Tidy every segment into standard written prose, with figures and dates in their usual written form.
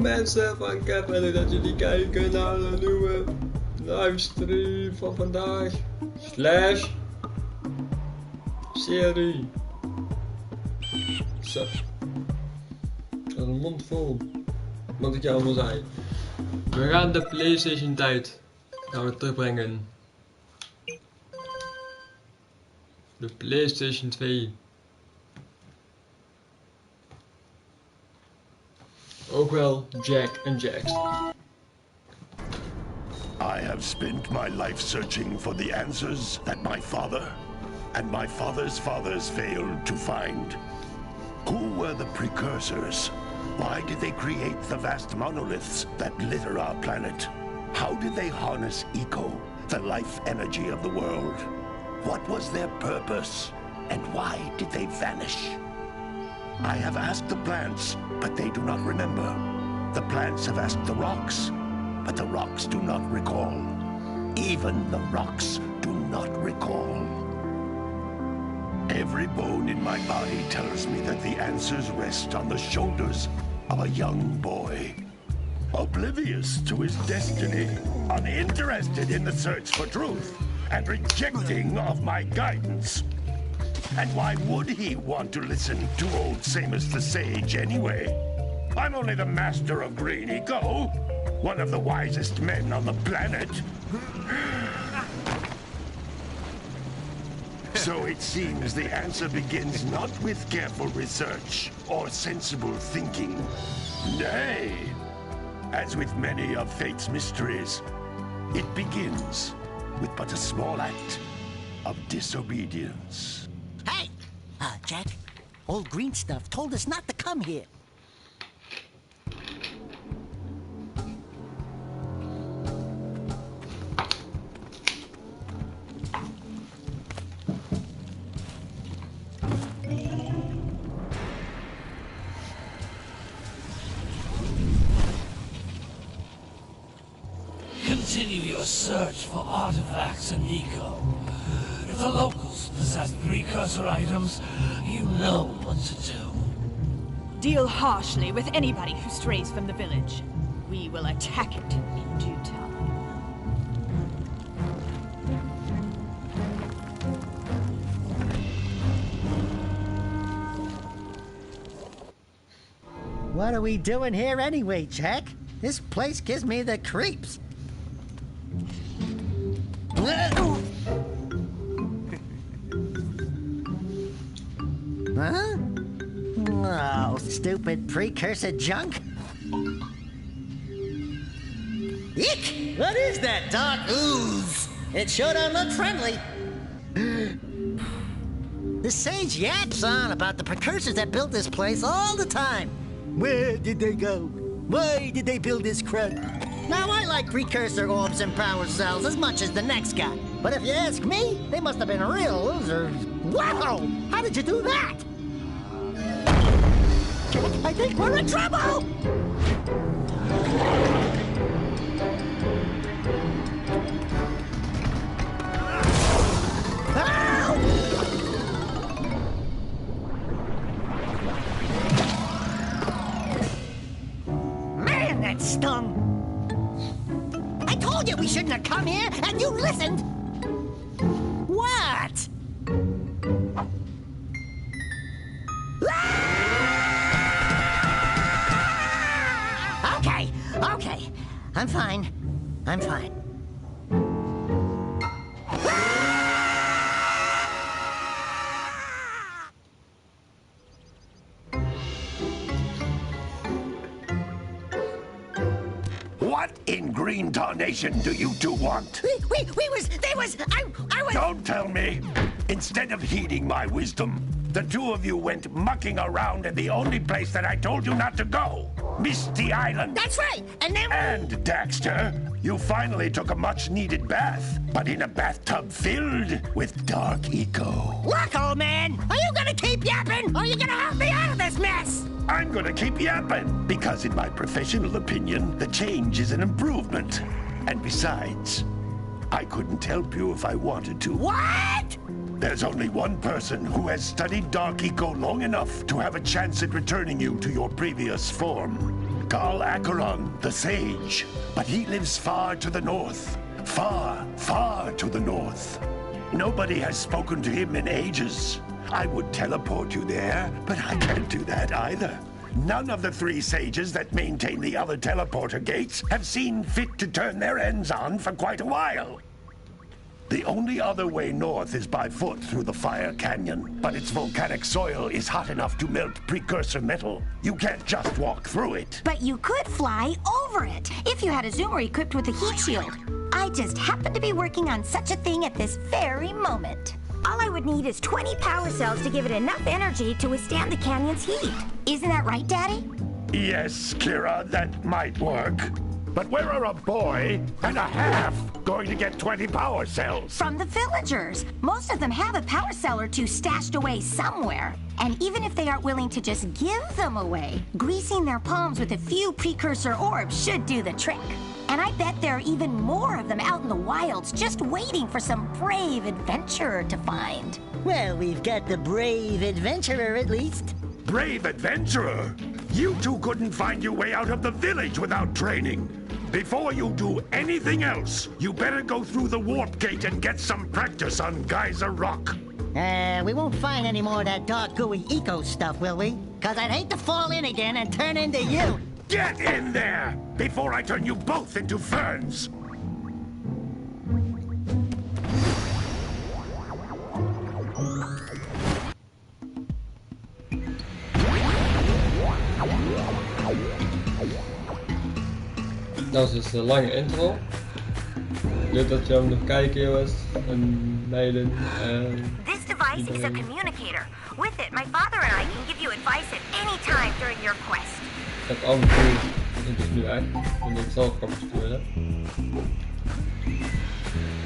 mensen van Keert en dat jullie kijken naar de nieuwe livestream van vandaag. Serie. Zo. Ik had een mond vol. Wat ik jou allemaal zei. We gaan de PlayStation tijd terugbrengen. De PlayStation 2. Ook wel Jack en Jax. I have spent my life searching for the answers that my father and my father's fathers failed to find. Who were the precursors? Why did they create the vast monoliths that litter our planet? How did they harness eco, the life energy of the world? What was their purpose? And why did they vanish? I have asked the plants, but they do not remember. The plants have asked the rocks, but the rocks do not recall. Even the rocks do not recall. Every bone in my body tells me that the answers rest on the shoulders of a young boy. Oblivious to his destiny, uninterested in the search for truth, and rejecting of my guidance. And why would he want to listen to old Samus the Sage anyway? I'm only the master of green eco, one of the wisest men on the planet. So it seems the answer begins not with careful research or sensible thinking. Nay, as with many of fate's mysteries, it begins with but a small act of disobedience. Hey! Jack, old green stuff told us not to come here. Continue your search for artifacts and eco. If the locals possess precursor items, you know what to do. Deal harshly with anybody who strays from the village. We will attack it in due time. What are we doing here anyway, Jack? This place gives me the creeps. Huh? Oh, stupid precursor junk. Eek! What is that dark ooze? It sure don't look friendly. The sage yaps on about the precursors that built this place all the time. Where did they go? Why did they build this crud? Now, I like precursor orbs and power cells as much as the next guy. But if you ask me, they must have been real losers. Wow! How did you do that? Jack, I think we're in trouble! Man, that stung! I told you we shouldn't have come here, and you listened! What? Okay. I'm fine. What in green tarnation do you two want? I was... Don't tell me! Instead of heeding my wisdom, the two of you went mucking around in the only place that I told you not to go. Misty Island. That's right, and then... And, Daxter, you finally took a much-needed bath, but in a bathtub filled with dark eco. Look, old man, are you gonna keep yapping, or are you gonna help me out of this mess? I'm gonna keep yapping, because in my professional opinion, the change is an improvement. And besides, I couldn't help you if I wanted to. What? There's only one person who has studied dark eco long enough to have a chance at returning you to your previous form. Gal Acheron, the sage. But he lives far to the north. Far, far to the north. Nobody has spoken to him in ages. I would teleport you there, but I can't do that either. None of the 3 sages that maintain the other teleporter gates have seen fit to turn their ends on for quite a while. The only other way north is by foot through the Fire Canyon, but its volcanic soil is hot enough to melt precursor metal. You can't just walk through it. But you could fly over it if you had a zoomer equipped with a heat shield. I just happen to be working on such a thing at this very moment. All I would need is 20 power cells to give it enough energy to withstand the canyon's heat. Isn't that right, Daddy? Yes, Kira, that might work. But where are a boy and a half going to get 20 power cells? From the villagers. Most of them have a power cell or 2 stashed away somewhere. And even if they aren't willing to just give them away, greasing their palms with a few precursor orbs should do the trick. And I bet there are even more of them out in the wilds just waiting for some brave adventurer to find. Well, we've got the brave adventurer at least. Brave adventurer? You 2 couldn't find your way out of the village without training. Before you do anything else, you better go through the warp gate and get some practice on Geyser Rock. We won't find any more of that dark gooey eco stuff, will we? 'Cause I'd hate to fall in again and turn into you. Get in there before I turn you both into ferns. Dat is dus een lange intro. Leuk dat je hem nog kijken, jongens en meiden. This device is a communicator. With it, my father and I can give you advice at any time during your quest. Het avontuur begint dus nu echt, want ik zelf kan besturen.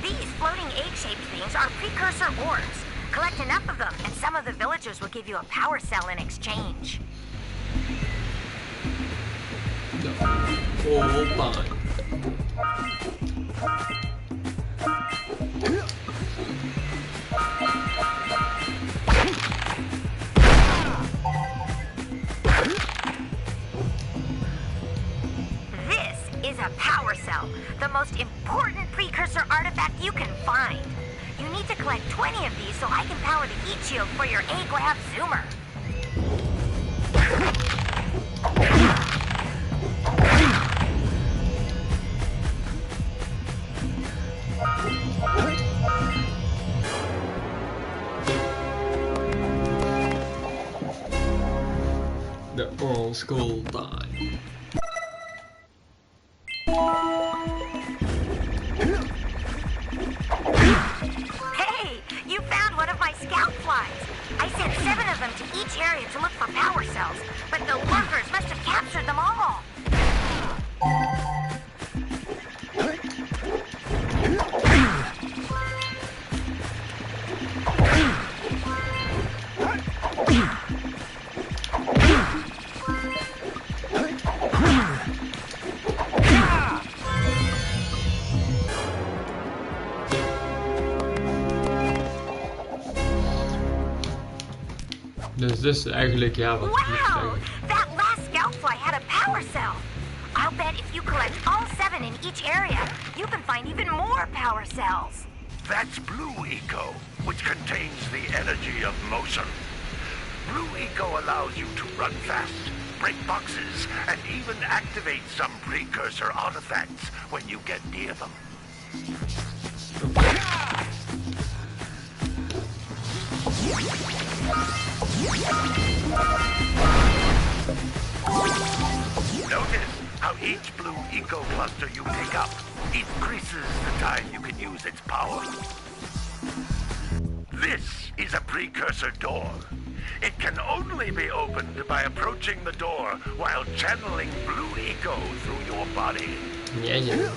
These floating egg-shaped things are precursor orbs. Collect enough of them, and some of the villagers will give you a power cell in exchange. All time. This is a power cell, the most important precursor artifact you can find. You need to collect 20 of these so I can power the heat shield for your A-Grab zoomer. The old school time. Hey, you found one of my scout flies. I sent 7 of them to each area to look for power cells, but the lurkers must have captured them all. Dus dit is eigenlijk, ja, wat ik moet Wow! zeggen. That last scout fly had a power cell. I'll bet if you collect all 7 in each area, you can find even more power cells. That's Blue Eco, which contains the energy of motion. Blue Eco allows you to run fast, break boxes, and even activate some precursor artifacts when you get near them. Notice how each Blue Eco cluster you pick up increases the time you can use its power. This is a precursor door. It can only be opened by approaching the door while channeling Blue Eco through your body. Ja, ja.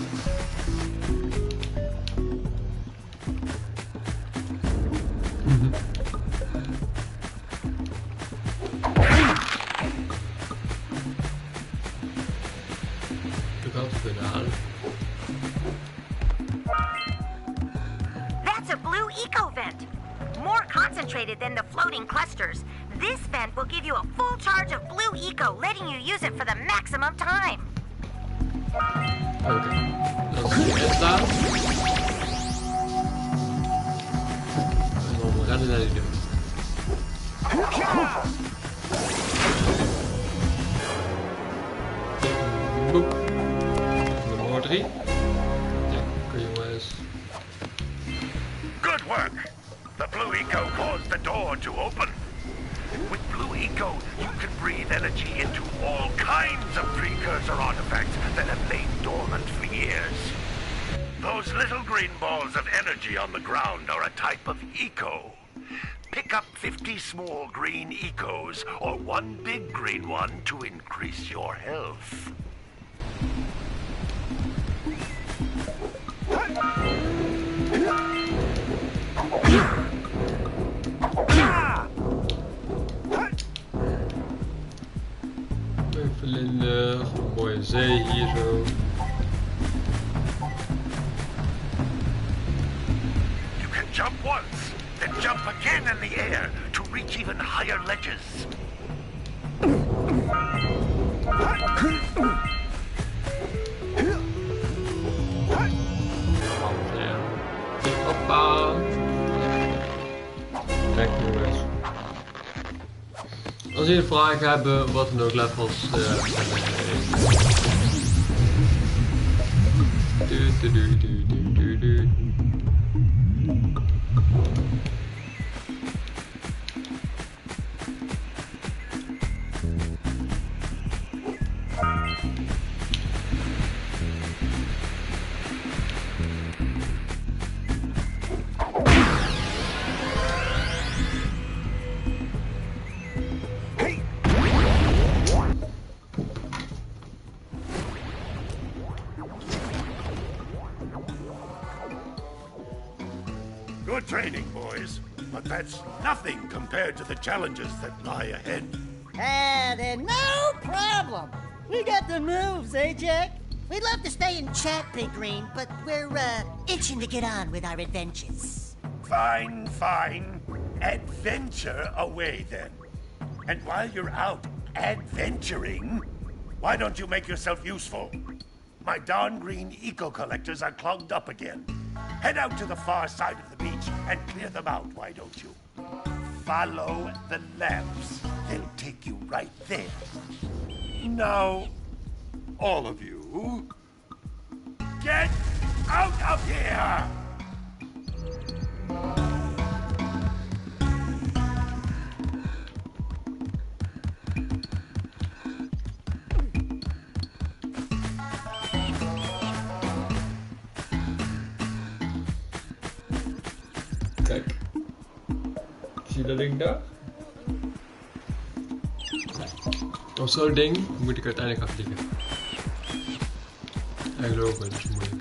That's a blue eco vent. More concentrated than the floating clusters. This vent will give you a full charge of blue eco, letting you use it for the maximum time. Oké, dat is hier staan. En dan rennen naar die deur. Boep. Nummer 3. Ja, kun je maar eens. Good work. The blue eco caused the door to open. With blue eco, you can breathe energy into all kinds of precursor artifacts that have lain dormant for years. Those little green balls of energy on the ground are a type of eco. Pick up 50 small green ecos or one big green one to increase your health. Vlinder, mooie zee hier zo. You can jump once, then jump again in the air to reach even higher ledges. Hoppa! Kijk jongens. Als jullie vragen hebben, wat dan ook, laat ons Good training, boys, but that's nothing compared to the challenges that lie ahead. Then no problem. We got the moves, eh, Jack? We'd love to stay and chat, Big Green, but we're, itching to get on with our adventures. Fine, fine. Adventure away, then. And while you're out adventuring, why don't you make yourself useful? My darn green eco-collectors are clogged up again. Head out to the far side of the beach and clear them out, why don't you? Follow the lamps. They'll take you right there. Now, all of you, get out of here! Kijk. Zie je dat ding daar? Op zo'n ding moet ik uiteindelijk gaan vliegen. En geloof me, dat is moeilijk.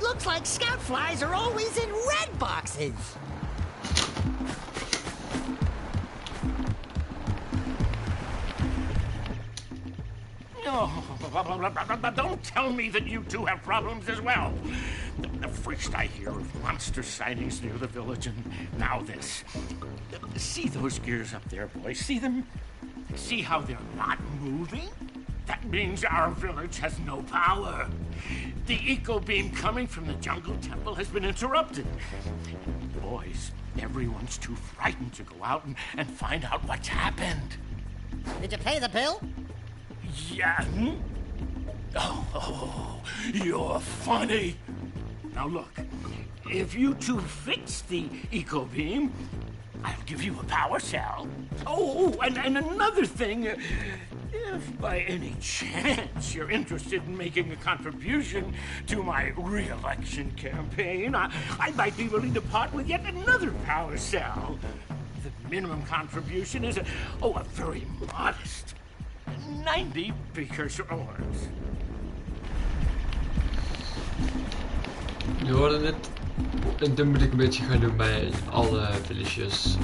Looks like scout flies are always in red boxes. No, don't tell me that you two have problems as well. First I hear of monster sightings near the village, and now this. See those gears up there, boys? See them? See how they're not moving? That means our village has no power. The eco beam coming from the jungle temple has been interrupted. Boys, everyone's too frightened to go out and find out what's happened. Did you pay the bill? Yeah. Oh, you're funny. Now look, if you two fix the eco beam, I'll give you a power cell. Oh, and another thing. If by any chance you're interested in making a contribution to my re-election campaign, I might be willing to part with yet another power cell. The minimum contribution is a very modest 90 precursor orbs. Je hoorde het. En dat moet ik een beetje gaan doen bij alle villages.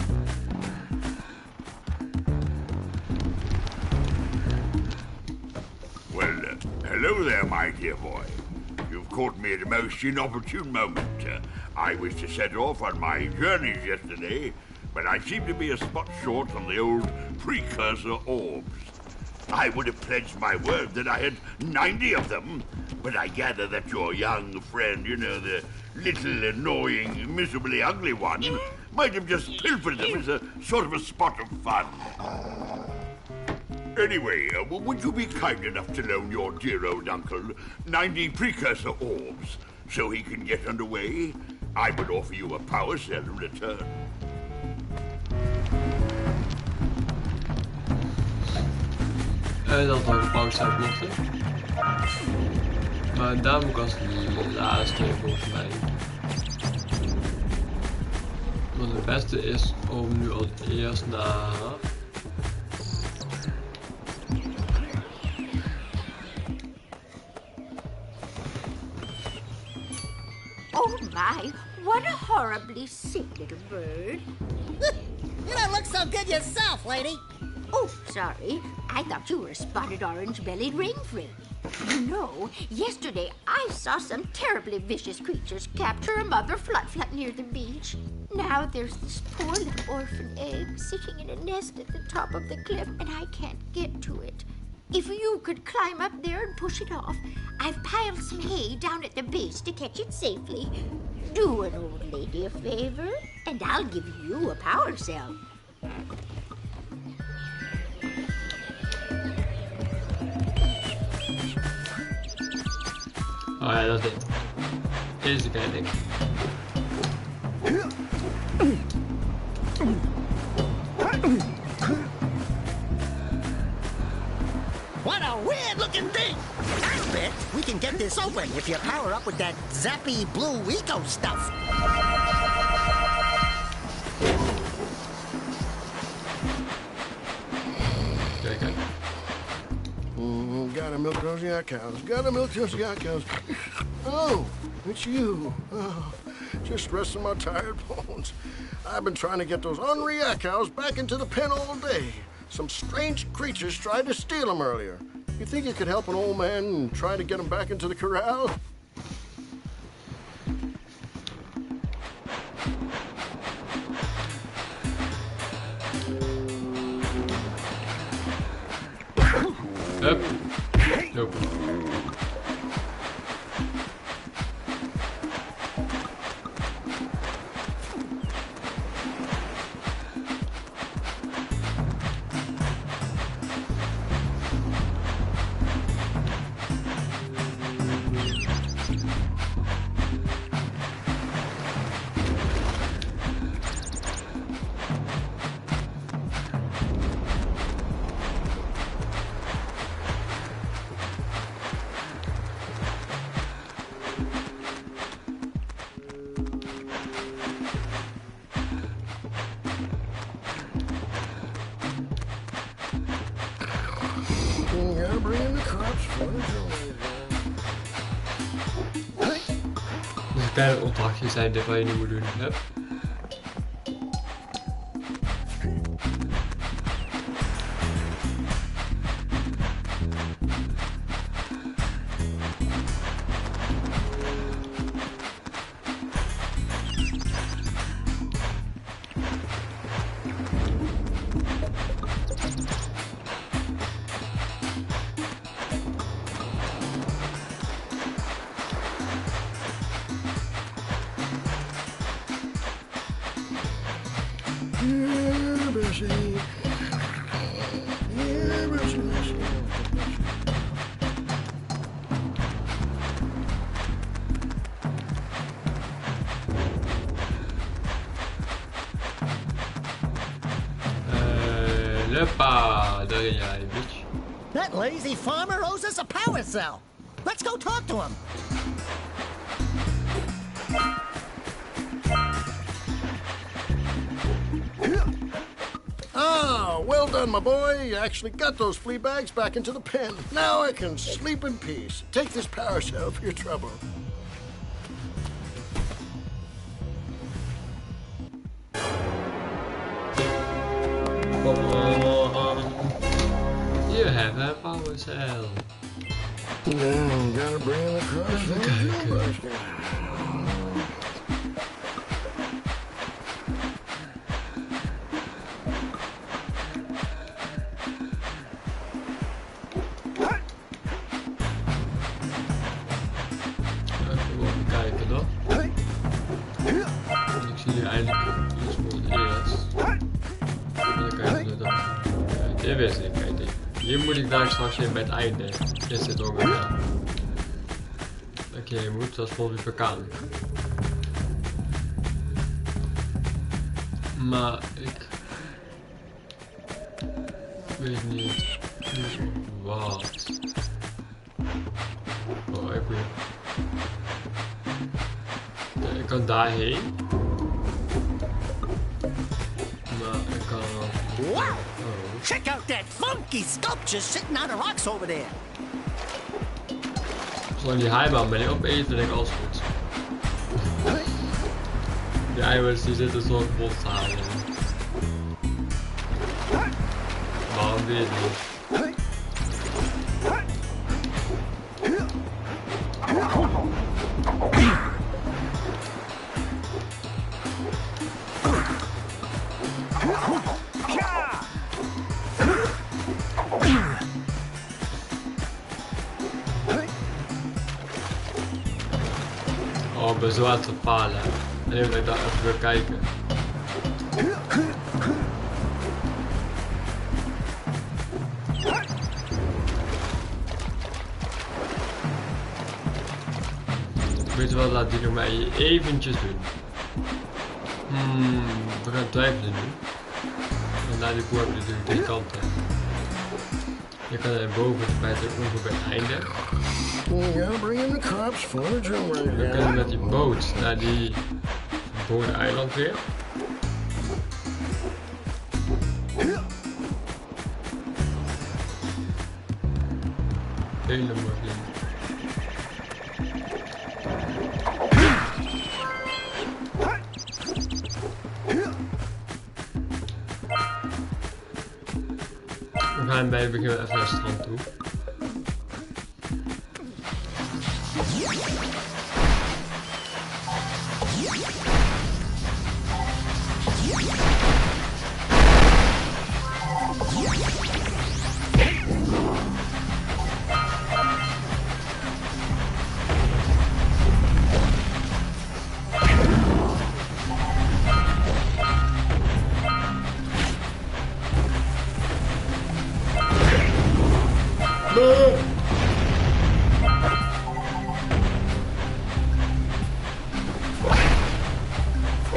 Well, hello there, my dear boy. You've caught me at a most inopportune moment. I was to set off on my journeys yesterday, but I seem to be a spot short on the old precursor orbs. I would have pledged my word that I had 90 of them, but I gather that your young friend, you know, the little annoying, miserably ugly one, might have just pilfered them as a sort of a spot of fun. Anyway, would you be kind enough to loan your dear old uncle 90 precursor orbs so he can get underway? I would offer you a power cell in return. Dat had een pauze uitmochten. Maar daar moet ik als laatste volgens mij. Want het beste is om nu als eerst naar... Oh my, what a horribly sick little bird. You don't look so good yourself, lady. Oh, sorry. I thought you were a spotted orange-bellied rainfree. You know, yesterday I saw some terribly vicious creatures capture a mother flut-flut near the beach. Now there's this poor little orphan egg sitting in a nest at the top of the cliff, and I can't get to it. If you could climb up there and push it off, I've piled some hay down at the base to catch it safely. Do an old lady a favor, and I'll give you a power cell. Oh ja, dat is dit. Deze kijk ik. What a weird-looking thing! I bet we can get this open if you power up with that zappy blue eco stuff. Kijk, kijk. Gotta milk those yak cows. Gotta milk those yak cows. Oh, it's you. Oh, just resting my tired bones. I've been trying to get those ornery yak cows back into the pen all day. Some strange creatures tried to steal them earlier. You think you could help an old man and try to get them back into the corral? Hup. Nope. Yeah, bring in the crops for the Dus een kleine opdrachtjes zijn dit wat je nu moet doen. Hup. Yeah, busy. Yeah, busy. Hoppa, daar ben jij, bitch. That lazy farmer owes us a power cell. Let's go talk to him. Ah, well done, my boy. You actually got those flea bags back into the pen. Now I can sleep in peace. Take this power cell for your trouble. You have a power cell. Now, gotta bring in the cross. Even kijken dan. Ik zie hier eindelijk iets voor het eerst. Dan kijken we dan. Dit wist ik, kijk dit. Hier moet ik daar straks in bij het einde. Dit zit ook weer. Oké, je moet dat volgens mij verkaan. Maar ik weet niet wat. Oh, ik weet. Ik kan daarheen. Maar ik kan. Wow! Oh. Check out that funky sculpture sitting on the rocks over there. Zolang die heibaan ben ik opeten, denk ik alles goed. Die eiwits die zitten zo kapot te halen. Waarom weet ik niet? Oh, ik ben zo aan het falen. En even dat ik daar even weer kijken. Weet je wel, laat die nog mij eventjes doen. We gaan twijfelen nu. En na die koe heb je natuurlijk twee kanten. Je kan er boven bij het ongeveer bij het einde. Yeah, bring in the cops for the drill right Dan here. kunnen we met die boot naar die boveneiland weer. Helemaal niet. We gaan bij het begin even naar het strand toe.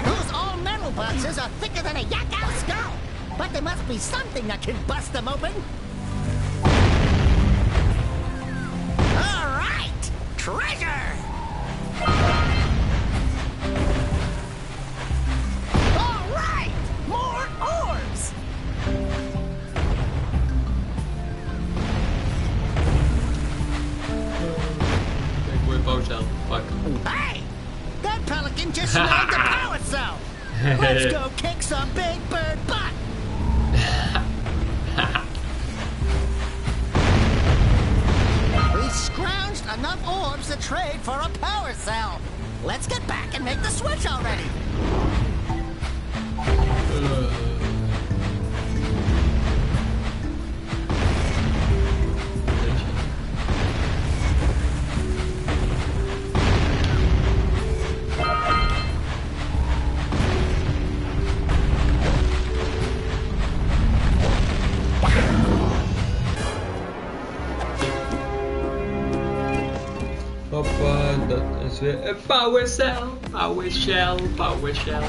Those all-metal boxes are thicker than a yak-owl skull. But there must be something that can bust them open. All right! Treasure! All right! More orbs! Kijk, mooie bouwcel. Fuck. Hey! That pelican just snagged the power cell! Let's go kick some big bird butt! We scrounged enough orbs to trade for a power cell. Let's get back and make the switch already. Hoppa, dat is weer een power cell, power shell, power shell.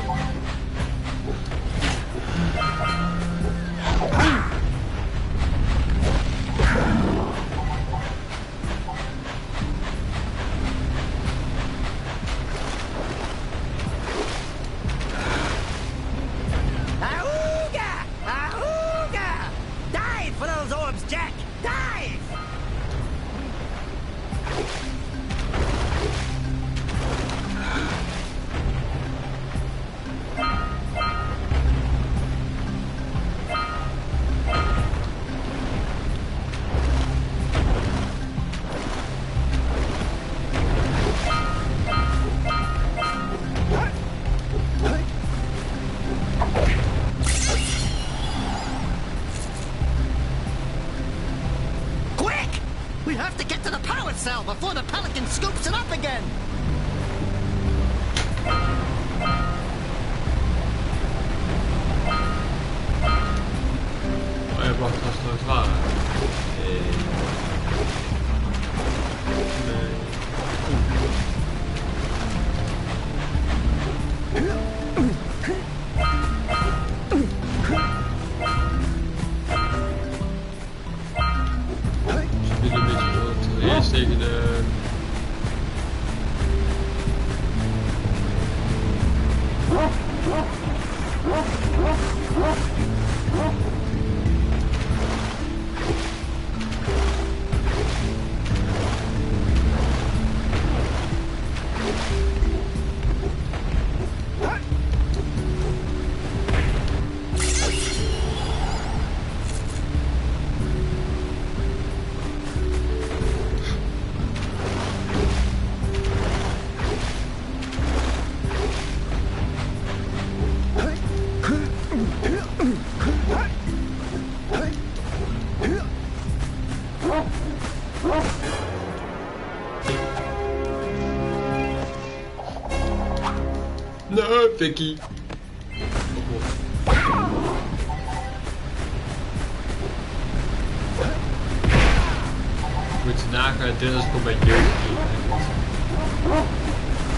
Auga! Auga! Dive for those orbs, Jack! Dive! We have to get to the power cell before the pelican scoops it up again. Oh ja, wacht, als het nou het waren. Spelen een beetje wat eerst tegen de... No, Vicky. Moet je nagaan, dit is gewoon mijn jeugdvriend.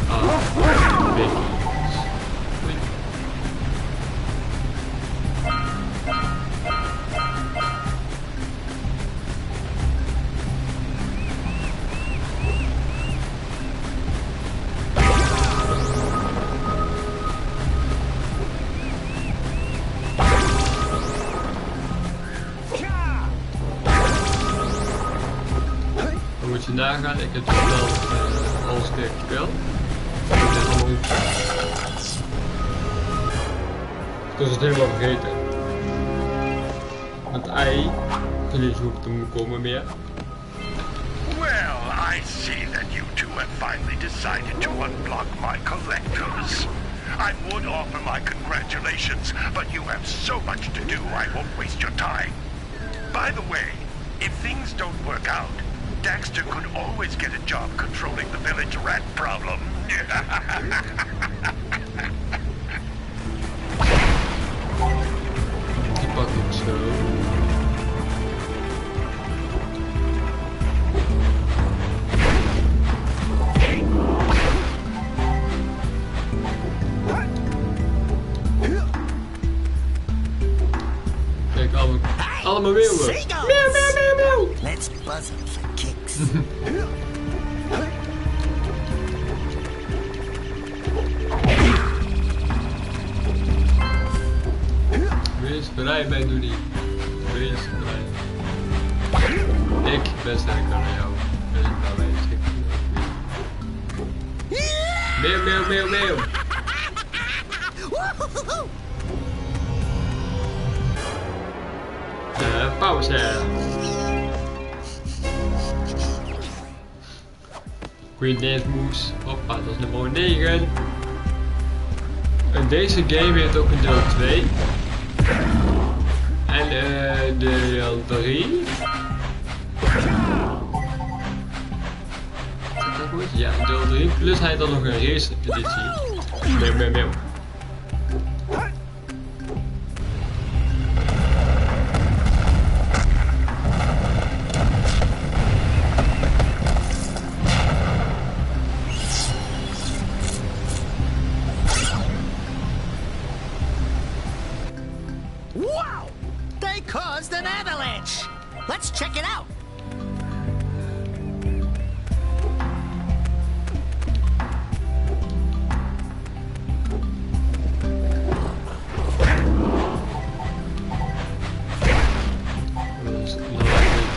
Ah, Vicky. Moet je nagaan, ik heb het wel alles keer gespeeld. Ik was het helemaal vergeten. Het ei, jullie hoeft te komen meer. Well, I see that you two have finally decided to unblock my collectors. I would offer my congratulations, but you have so much to do I won't waste your time. By the way, if things don't work out, Daxter could always get a job controlling the village rat problem. Die pak ik zo. Kijk, allemaal meeuwen. Meeuw, meeuw, meeuw, meeuw. Let's buzz them for kicks. Wees blij bij Doody. Wees blij. Ik ben sterker dan jou. Wees blij bij Meeuw, meeuw, meeuw, meeuw. Pauze. Queen Dance Moves. Hoppa, dat is nummer 9. En deze game heeft ook een deel 2. En deel 3. Is dat goed? Ja, deel 3. Plus hij dan nog een race editie. Meeuw, meeuw, meeuw. Wow! They caused an avalanche! Let's check it out!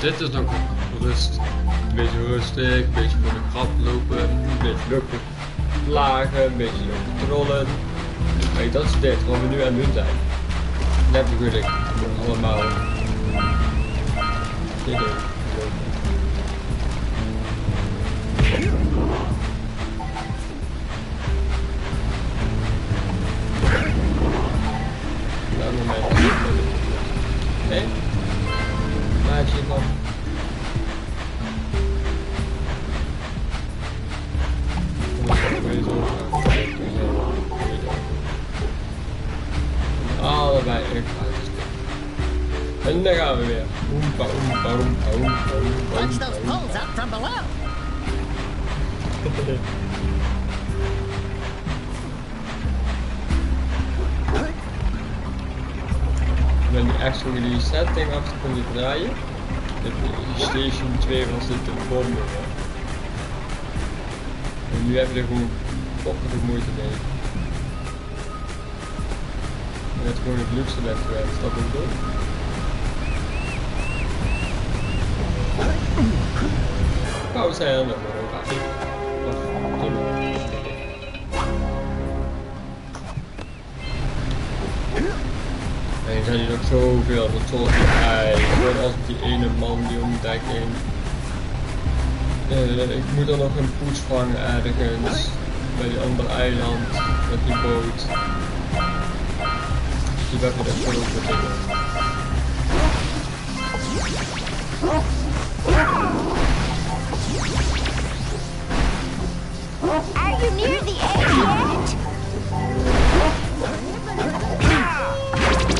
Dit is nog rust. Een beetje rustig, een beetje voor de grap lopen, een beetje lopen plagen, een beetje lopen trollen. Kijk, dat is dit, wat we nu aan het doen zijn. Net bedoel ik, allemaal dingen. Dat moment. Nee? Maatje van. En daar gaan we weer. Oompa, oompa, oompa, oompa, oompa, Watch those oompa. poles out from below. Ik ben nu echt zo die setting achter kunnen draaien. De station 2 was dit de bommen. En nu hebben we er gewoon pokken de moeite mee. En het gewoon het luxe bent geweest, is dat ook goed? Pauze en dan maar ook. En er zijn hier nog zoveel, dat soort gewoon als die ene man die om de dijk heen. Ik moet er nog een poes vangen ergens, bij die andere eiland, met die boot. Die hebben er zoveel dingen. Are you near the egg yet?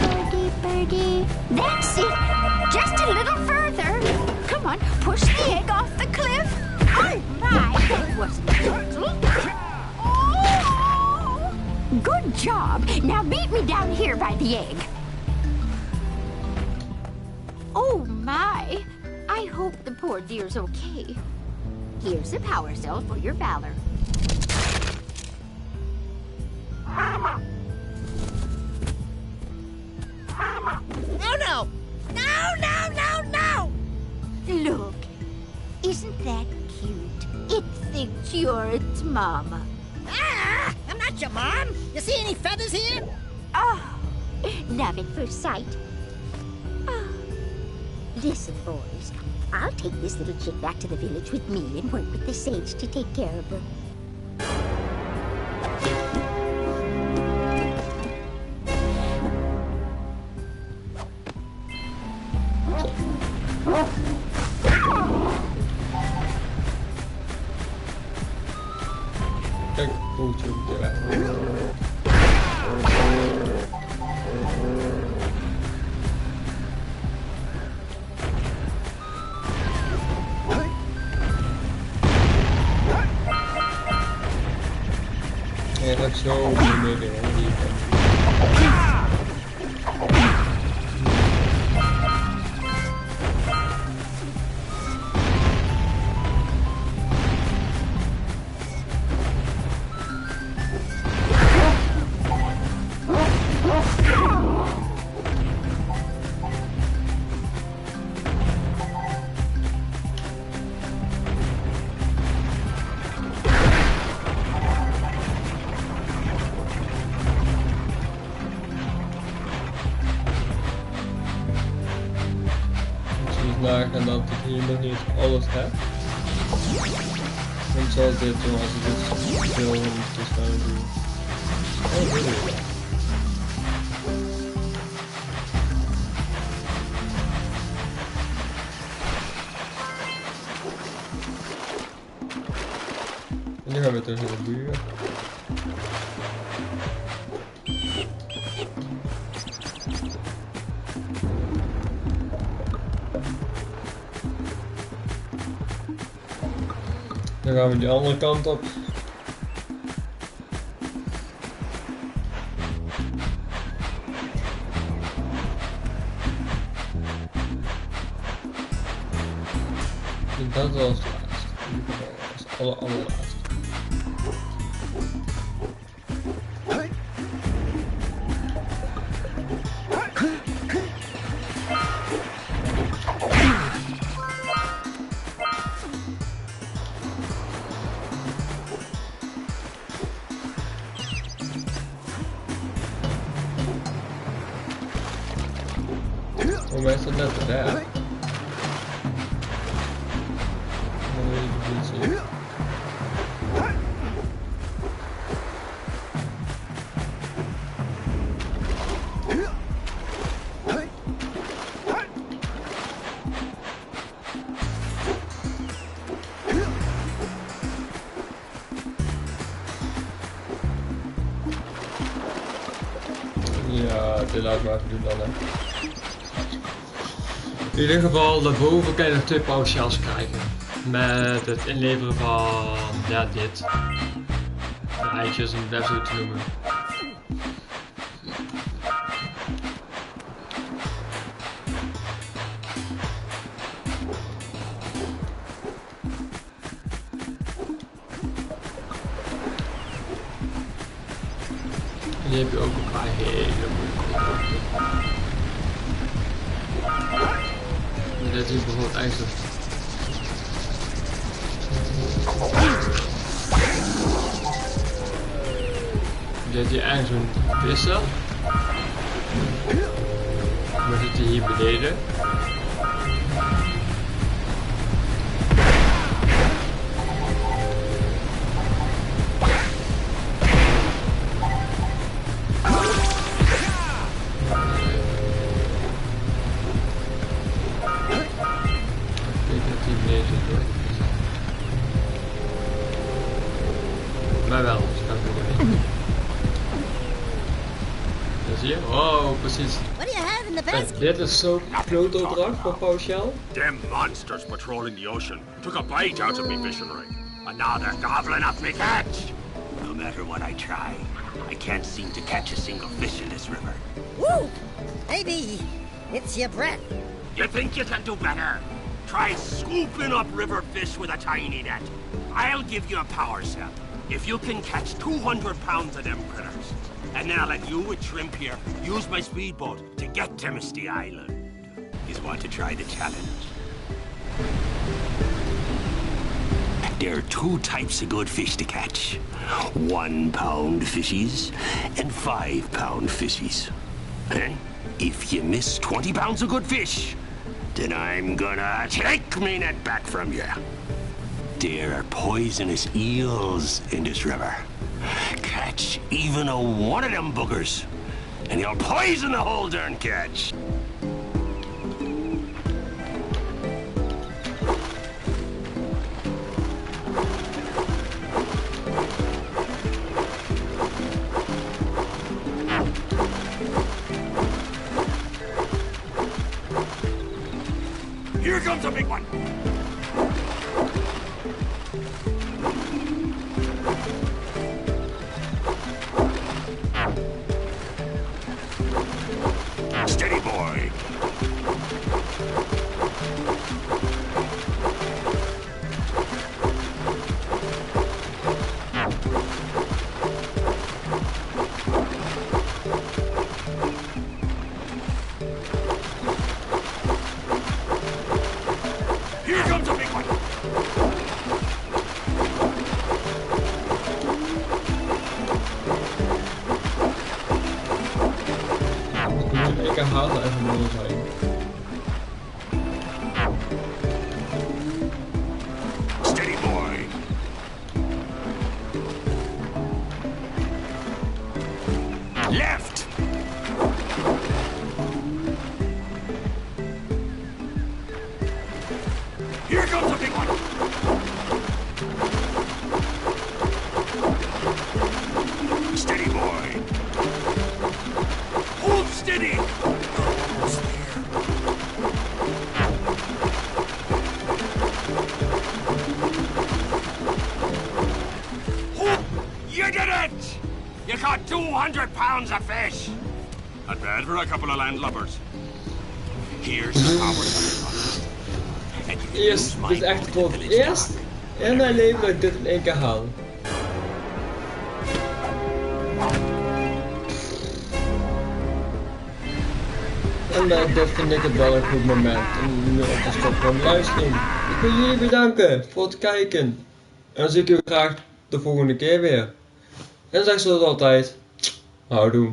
Birdie, birdie. That's it. Just a little further. Come on, push the egg off the cliff. Oh my, that wasn't gentle. Oh! Good job. Now meet me down here by the egg. Oh my. I hope the poor dear's okay. Here's a power cell for your valor. Oh no! No, no, no, no! Look, isn't that cute? It thinks you're its mama. Ah! I'm not your mom! You see any feathers here? Oh, love at first sight. Oh. Listen, boys, I'll take this little chick back to the village with me and work with the sage to take care of her. Kijk, bootje op de weg. Ja, dat is zo moeilijk hier. Nagaan dat ik hier nog niet alles heb. En zoals dit, als ik dit veel te staan doen. Oh, dit is het. En nu gaan we terug naar de buren. Dan gaan we die andere kant op. En dat was het laatste. Dat was het allerlaatste. Voor mij is dat net daar. Dan weet ik niet zeker. Ja, dit laat ik maar even doen dan, hè. In ieder geval, daarboven kan je nog 2 power shells krijgen. Met het inleveren van, ja, dit. De eitjes om het zo te noemen. En hier heb je ook een paar hele moeilijke. Dit is bijvoorbeeld eigenlijk. Dit is hier ergens een visser. We zitten hier beneden. Maar wel, dus gaat het weer. Dat zie je? Oh, precies. What do you have in the basket? Dit is zo'n grote opdracht voor PowerShell. Them monsters patrolling the ocean took a bite out of me fishing rig. And now they're gobbling up me catch. No matter what I try, I can't seem to catch a single fish in this river. Woo! Maybe it's your breath. You think you can do better? Try scooping up river fish with a tiny net. I'll give you a power cell if you can catch 200 pounds of them critters. And then I'll let you with Shrimp here use my speedboat to get to Misty Island. You want to try the challenge? There are 2 types of good fish to catch. 1 pound fishies and 5 pound fishies. And if you miss 20 pounds of good fish, then I'm gonna take me net back from you. There are poisonous eels in this river. Catch even one of them boogers, and you'll poison the whole darn catch. Here comes a big one. Steady, boy. Here comes a big one. Ik kan halen even meer zijn. Steady, boy. Left. Here comes a big one. Steady, boy. Hold steady. Almost there. You did it! You caught 200 pounds of fish. Not bad for a couple of landlubbers. Here's the power cell. Eerst, dit is echt voor het eerst in mijn leven dat ik dit in 1 keer haal. En dit vind ik het wel een goed moment om nu op te stoppen van luisteren. Ik wil jullie bedanken voor het kijken. En dan zie ik jullie graag de volgende keer weer. En zeg zoals altijd, houdoe.